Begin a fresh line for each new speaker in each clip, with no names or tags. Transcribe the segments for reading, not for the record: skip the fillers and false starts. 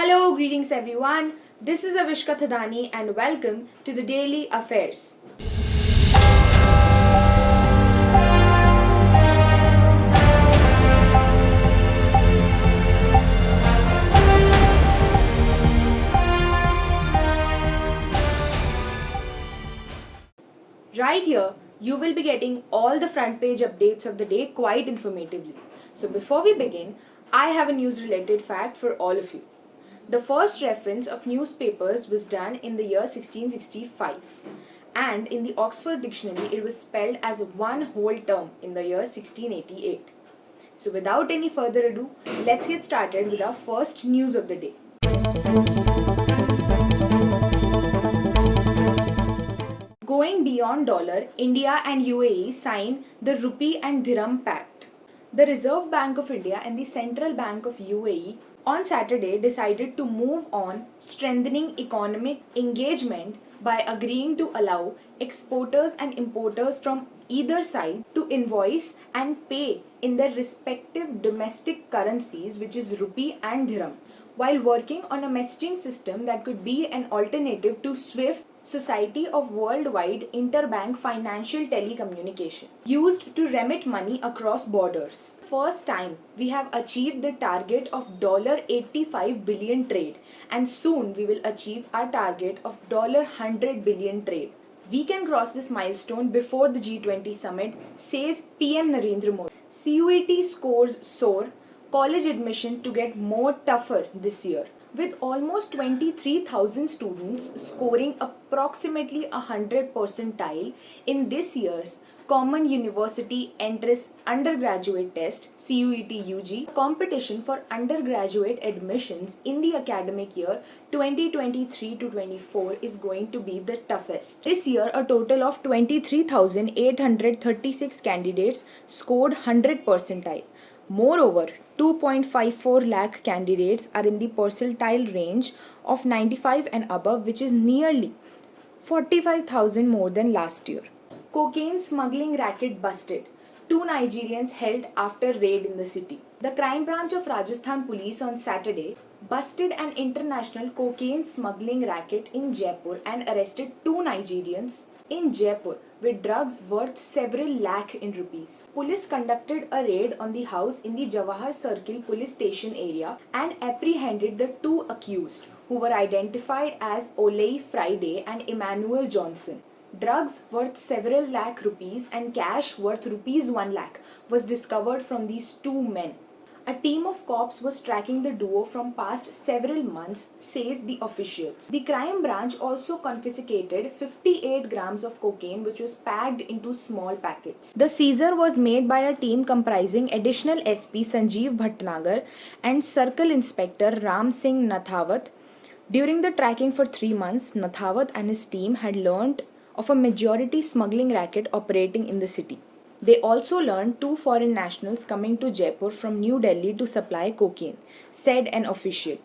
Hello, greetings everyone. This is Avishka Thadani and welcome to the Daily Affairs. Right here, you will be getting all the front page updates of the day quite informatively. So before we begin, I have a news related fact for all of you. The first reference of newspapers was done in the year 1665, and in the Oxford Dictionary it was spelled as one whole term in the year 1688. So without any further ado, let's get started with our first news of the day. Going beyond dollar, India and UAE signed the Rupee and Dirham Pact. The Reserve Bank of India and the Central Bank of UAE on Saturday decided to move on strengthening economic engagement by agreeing to allow exporters and importers from either side to invoice and pay in their respective domestic currencies, which is rupee and dirham, while working on a messaging system that could be an alternative to SWIFT, Society of Worldwide Interbank Financial Telecommunication, used to remit money across borders. First time we have achieved the target of $85 billion trade, and soon we will achieve our target of $100 billion trade. We can cross this milestone before the G20 summit, says PM Narendra Modi. CUET scores soar, college admission to get more tougher this year. With almost 23,000 students scoring approximately 100 percentile in this year's Common University Entrance Undergraduate Test CUET UG competition for undergraduate admissions in the academic year 2023 to 24 is going to be the toughest. This year, a total of 23,836 candidates scored 100 percentile. Moreover, 2.54 lakh candidates are in the percentile range of 95 and above, which is nearly 45,000 more than last year. Cocaine smuggling racket busted. 2 Nigerians held after raid in the city. The crime branch of Rajasthan police on Saturday busted an international cocaine smuggling racket in Jaipur and arrested 2 Nigerians in Jaipur with drugs worth several lakh in rupees. Police conducted a raid on the house in the Jawahar Circle police station area and apprehended the 2 accused, who were identified as Olay Friday and Emmanuel Johnson. Drugs worth several lakh rupees and cash worth rupees 1 lakh was discovered from these 2 men. A team of cops was tracking the duo from past several months, says the officials. The crime branch also confiscated 58 grams of cocaine, which was packed into small packets. The seizure was made by a team comprising additional SP Sanjeev Bhatnagar and Circle Inspector Ram Singh Nathawat. During the tracking for 3 months, Nathawat and his team had learnt of a majority smuggling racket operating in the city. They also learned 2 foreign nationals coming to Jaipur from New Delhi to supply cocaine, said an official.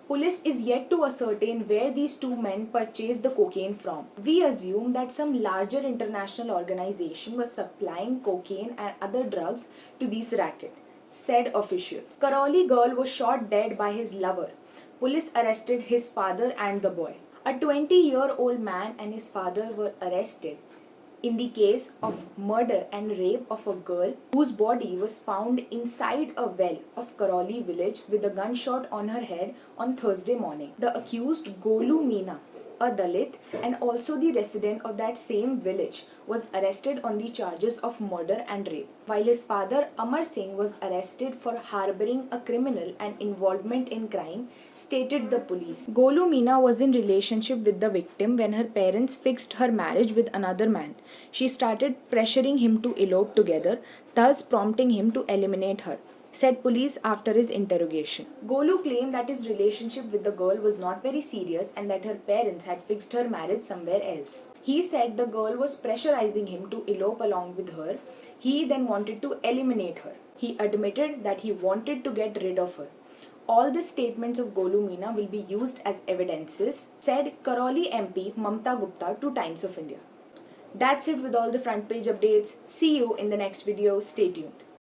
Police is yet to ascertain where these 2 men purchased the cocaine from. We assume that some larger international organization was supplying cocaine and other drugs to these racket, said officials. Karoli girl was shot dead by his lover. Police arrested his father and the boy. A 20-year-old man and his father were arrested in the case of murder and rape of a girl whose body was found inside a well of Karoli village with a gunshot on her head on Thursday morning. The accused, Golu Meena, a Dalit and also the resident of that same village, was arrested on the charges of murder and rape, while his father Amar Singh was arrested for harboring a criminal and involvement in crime, stated the police. Golu Meena was in relationship with the victim when her parents fixed her marriage with another man. She started pressuring him to elope together, thus prompting him to eliminate her, said police after his interrogation. Golu claimed that his relationship with the girl was not very serious and that her parents had fixed her marriage somewhere else. He said the girl was pressurizing him to elope along with her. He then wanted to eliminate her. He admitted that he wanted to get rid of her. All the statements of Golu Meena will be used as evidences, said Karoli MP Mamta Gupta to Times of India. That's it with all the front page updates. See you in the next video. Stay tuned.